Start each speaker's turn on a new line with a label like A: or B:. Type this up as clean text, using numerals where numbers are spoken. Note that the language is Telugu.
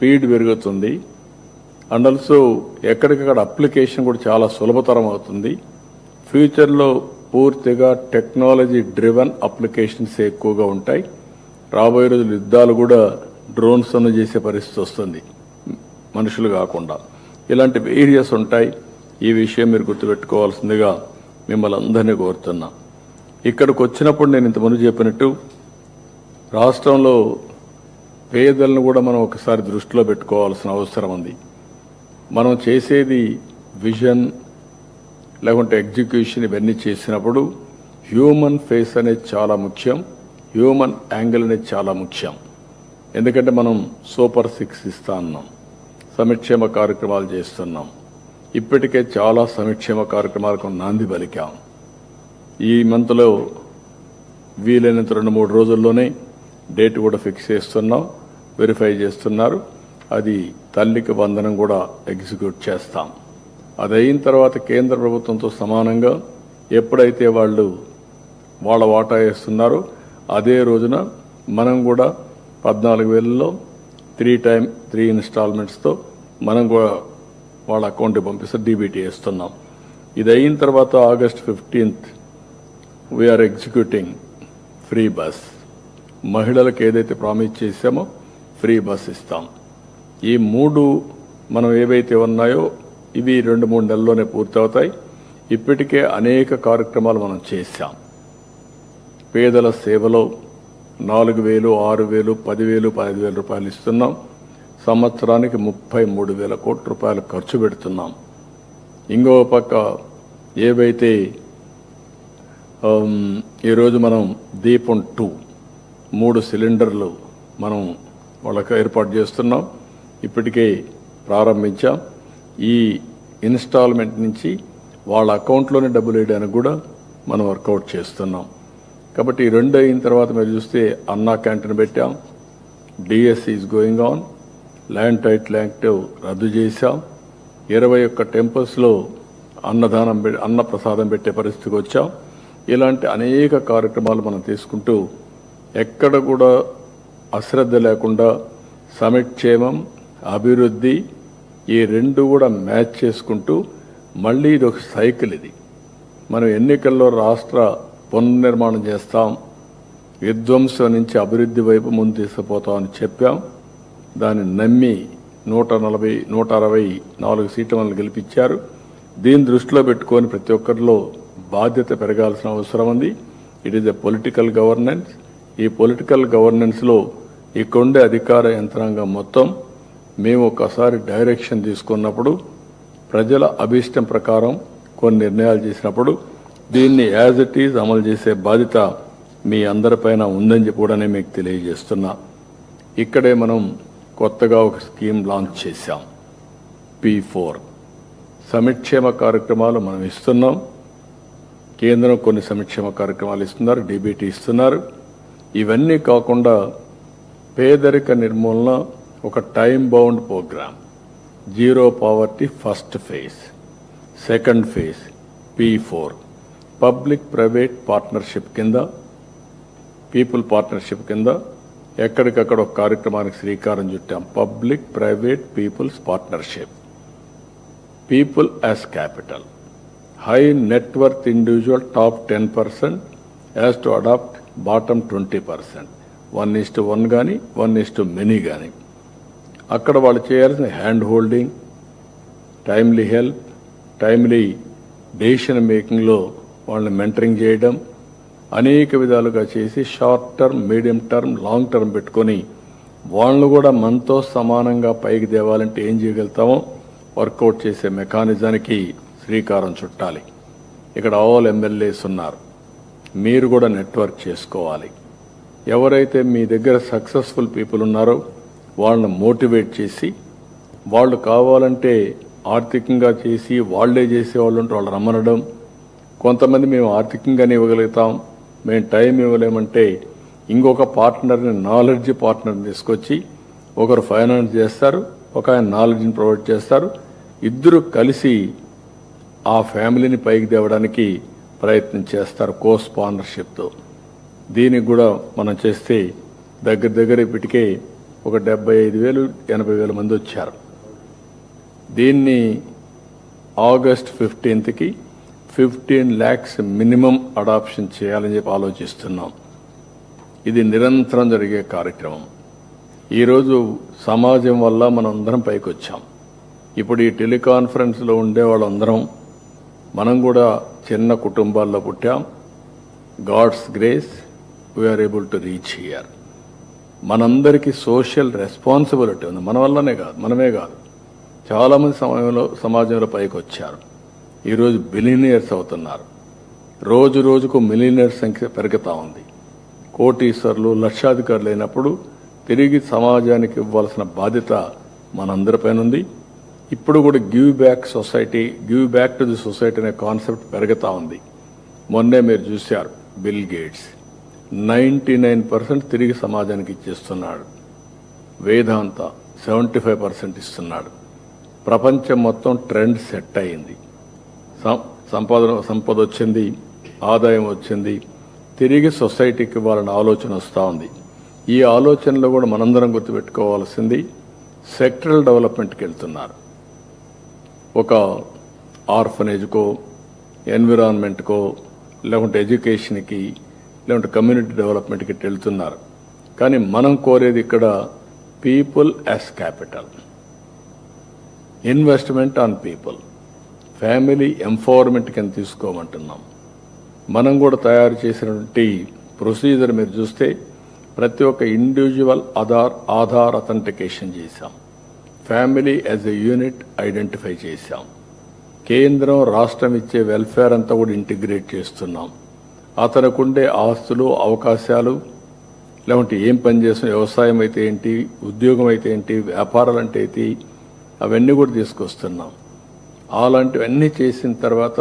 A: స్పీడ్ పెరుగుతుంది. అండ్ ఆల్సో ఎక్కడికక్కడ అప్లికేషన్ కూడా చాలా సులభతరం అవుతుంది. ఫ్యూచర్లో పూర్తిగా టెక్నాలజీ డ్రివెన్ అప్లికేషన్స్ ఎక్కువగా ఉంటాయి. రాబోయే రోజులు యుద్ధాలు కూడా డ్రోన్స్ అను చేసే పరిస్థితి వస్తుంది, మనుషులు కాకుండా. ఇలాంటి వేరియస్ ఉంటాయి. ఈ విషయం మీరు గుర్తుపెట్టుకోవాల్సిందిగా మిమ్మల్ని అందరినీ కోరుతున్నా. ఇక్కడికి వచ్చినప్పుడు నేను ఇంతకుముందు చెప్పినట్టు రాష్ట్రంలో పేదలను కూడా మనం ఒకసారి దృష్టిలో పెట్టుకోవాల్సిన అవసరం ఉంది. మనం చేసేది విజన్ లేకుంటే ఎగ్జిక్యూషన్ ఇవన్నీ చేసినప్పుడు హ్యూమన్ ఫేస్ అనేది చాలా ముఖ్యం, హ్యూమన్ యాంగిల్ అనేది చాలా ముఖ్యం. ఎందుకంటే మనం సూపర్ 6 ఇస్తా ఉన్నాం, సంక్షేమ కార్యక్రమాలు చేస్తున్నాం. ఇప్పటికే చాలా సంక్షేమ కార్యక్రమాలకు నాంది పలికాం. ఈ మంత్లో వీలైనంత 2-3 రోజుల్లోనే డేట్ కూడా ఫిక్స్ చేస్తున్నాం, వెరిఫై చేస్తున్నారు. అది తల్లికి వందనం కూడా ఎగ్జిక్యూట్ చేస్తాం. అది అయిన తర్వాత కేంద్ర ప్రభుత్వంతో సమానంగా ఎప్పుడైతే వాళ్ళ వాటా వేస్తున్నారో అదే రోజున మనం కూడా 14,000లో 3 ఇన్స్టాల్మెంట్స్తో మనం కూడా వాళ్ళ అకౌంట్కి పంపిస్తే డీబీటీ వేస్తున్నాం. ఇది అయిన తర్వాత August 15th we are executing free bus. మహిళలకు ఏదైతే ప్రామిస్ చేశామో ఫ్రీ బస్ ఇస్తాం. ఈ 3 మనం ఏవైతే ఉన్నాయో ఇవి 2-3 నెలల్లోనే పూర్తవుతాయి. ఇప్పటికే అనేక కార్యక్రమాలు మనం చేశాం. పేదల సేవలో 4,000, 6,000, 10,000, 15,000 రూపాయలు ఇస్తున్నాం. సంవత్సరానికి 33,000 కోట్ల రూపాయలు ఖర్చు పెడుతున్నాం. ఇంకో పక్క ఏవైతే ఈరోజు మనం దీపం 2 3 సిలిండర్లు మనం వాళ్ళకి ఏర్పాటు చేస్తున్నాం. ఇప్పటికే ప్రారంభించాం. ఈ ఇన్స్టాల్మెంట్ నుంచి వాళ్ళ అకౌంట్లోనే డబ్బులు వేయడానికి కూడా మనం వర్కౌట్ చేస్తున్నాం. కాబట్టి ఈ 2 అయిన తర్వాత మీరు చూస్తే అన్నా క్యాంటీన్ పెట్టాం, DSC is going on, land title act రద్దు చేశాం. 21 టెంపుల్స్లో అన్న ప్రసాదం పెట్టే పరిస్థితికి వచ్చాం. ఇలాంటి అనేక కార్యక్రమాలు మనం తీసుకుంటూ ఎక్కడ కూడా అశ్రద్ధ లేకుండా సంక్షేమం, అభివృద్ధి ఈ 2 కూడా మ్యాచ్ చేసుకుంటూ మళ్ళీ ఇది ఒక సైకిల్. ఇది మనం ఎన్నికల్లో రాష్ట్ర పునర్నిర్మాణం చేస్తాం, విధ్వంసం నుంచి అభివృద్ధి వైపు ముందు తీసుకుపోతామని చెప్పాం. దాన్ని నమ్మి 164 సీట్ల మనల్ని గెలిపించారు. దీన్ని దృష్టిలో పెట్టుకొని ప్రతి ఒక్కరిలో బాధ్యత పెరగాల్సిన అవసరం ఉంది. It is a political governance. ఈ పొలిటికల్ గవర్నెన్స్లో ఇక్కడుండే అధికార యంత్రాంగం మొత్తం మేము ఒకసారి డైరెక్షన్ తీసుకున్నప్పుడు ప్రజల అభీష్టం ప్రకారం కొన్ని నిర్ణయాలు చేసినప్పుడు దీన్ని యాజ్ ఇట్ ఈజ్ అమలు చేసే బాధ్యత మీ అందరిపైన ఉందని చెప్పి కూడా నేను మీకు తెలియజేస్తున్నా. ఇక్కడే మనం కొత్తగా ఒక స్కీమ్ లాంచ్ చేశాం, P4 సంక్షేమ కార్యక్రమాలు మనం ఇస్తున్నాం. కేంద్రం కొన్ని సంక్షేమ కార్యక్రమాలు ఇస్తున్నారు, డీబీటీ ఇస్తున్నారు. ఇవన్నీ కాకుండా పేదరిక నిర్మూలన ఒక time bound programme, zero poverty first phase, second phase P4 public private partnership కింద, పీపుల్ పార్ట్నర్షిప్ కింద ఎక్కడికక్కడ ఒక కార్యక్రమానికి శ్రీకారం చుట్టాం. Public private people's partnership, people as capital, high net worth individual top 10% as to adopt bottom 20%, 1:1 కానీ 1:many కానీ. అక్కడ వాళ్ళు చేయాల్సిన hand holding, timely help, timely decision మేకింగ్లో వాళ్ళని మెంటరింగ్ చేయడం, అనేక విధాలుగా చేసి short term, medium term, long term పెట్టుకొని వాళ్ళను కూడా మనతో సమానంగా పైకి తేవాలంటే ఏం చేయగలుగుతామో వర్కౌట్ చేసే మెకానిజానికి శ్రీకారం చుట్టాలి. ఇక్కడ ఆల్ ఎమ్మెల్యేస్ ఉన్నారు, మీరు కూడా నెట్వర్క్ చేసుకోవాలి. ఎవరైతే మీ దగ్గర సక్సెస్ఫుల్ పీపుల్ ఉన్నారో వాళ్ళని మోటివేట్ చేసి, వాళ్ళు కావాలంటే ఆర్థికంగా చేసి వాళ్లే చేసేవాళ్ళు ఉంటే వాళ్ళు రమ్మనడం. కొంతమంది మేము ఆర్థికంగానే ఇవ్వగలుగుతాం, మేము టైం ఇవ్వలేమంటే ఇంకొక పార్ట్నర్ని, నాలెడ్జ్ పార్ట్నర్ని తీసుకొచ్చి ఒకరు ఫైనాన్స్ చేస్తారు, ఒక ఆయన నాలెడ్జ్ని ప్రొవైడ్ చేస్తారు. ఇద్దరు కలిసి ఆ ఫ్యామిలీని పైకి తేవడానికి ప్రయత్నం చేస్తారు కో స్పాన్సర్షిప్తో. దీనికి కూడా మనం చేస్తే దగ్గర ఇప్పటికే ఒక 75,000 80,000 మంది వచ్చారు. దీన్ని ఆగస్ట్ 15కి 15 lakhs మినిమం అడాప్షన్ చేయాలని చెప్పి ఆలోచిస్తున్నాం. ఇది నిరంతరం జరిగే కార్యక్రమం. ఈరోజు సమాజం వల్ల మనం అందరం పైకి వచ్చాం. ఇప్పుడు ఈ టెలికాన్ఫరెన్స్లో ఉండే వాళ్ళందరం మనం కూడా చిన్న కుటుంబాల్లో పుట్టాం. God's grace we are able to reach here. మనందరికీ సోషల్ రెస్పాన్సిబిలిటీ ఉంది. మన వల్లనే కాదు, మనమే కాదు, చాలామంది సమాజంలో పైకి వచ్చారు. ఈరోజు బిలినియర్స్ అవుతున్నారు. రోజు రోజుకు మిలినియర్ సంఖ్య పెరుగుతూ ఉంది. కోటీశ్వర్లు లక్షాధికారులు అయినప్పుడు తిరిగి సమాజానికి ఇవ్వాల్సిన బాధ్యత మనందరిపైన ఉంది. ఇప్పుడు కూడా give back to the society అనే కాన్సెప్ట్ పెరుగుతూ ఉంది. మొన్నే మీరు చూశారు, బిల్ గేట్స్ 99% తిరిగి సమాజానికి ఇచ్చేస్తున్నాడు. వేదాంత 75% ఇస్తున్నాడు. ప్రపంచం మొత్తం ట్రెండ్ సెట్ అయింది. సంపద వచ్చింది, ఆదాయం వచ్చింది, తిరిగి సొసైటీకి ఇవ్వాలన్న ఆలోచన వస్తూ ఉంది. ఈ ఆలోచనలో కూడా మనందరం గుర్తుపెట్టుకోవాల్సింది సెక్టరల్ డెవలప్మెంట్కి వెళ్తున్నారు. ఒక ఆర్ఫనేజ్కో, ఎన్విరాన్మెంట్కో, లేకుంటే ఎడ్యుకేషన్కి, లేకుంటే కమ్యూనిటీ డెవలప్మెంట్కి వెళ్తున్నారు. కానీ మనం కోరేది ఇక్కడ people as capital, investment on people, family empowerment కింద తీసుకోమంటున్నాం. మనం కూడా తయారు చేసినటువంటి ప్రొసీజర్ మీరు చూస్తే ప్రతి ఒక్క ఇండివిజువల్ ఆధార్ అథెంటికేషన్ చేశాం. Family as a unit identify చేశాం. కేంద్రం రాష్ట్రం ఇచ్చే వెల్ఫేర్ అంతా కూడా ఇంటిగ్రేట్ చేస్తున్నాం. అతనుకుండే ఆస్తులు, అవకాశాలు, లేకుంటే ఏం పని చేసిన వ్యవసాయం అయితే ఏంటి, ఉద్యోగం అయితే ఏంటి, వ్యాపారాలు అంటే ఏంటి, అవన్నీ కూడా తీసుకొస్తున్నాం. అలాంటివన్నీ చేసిన తర్వాత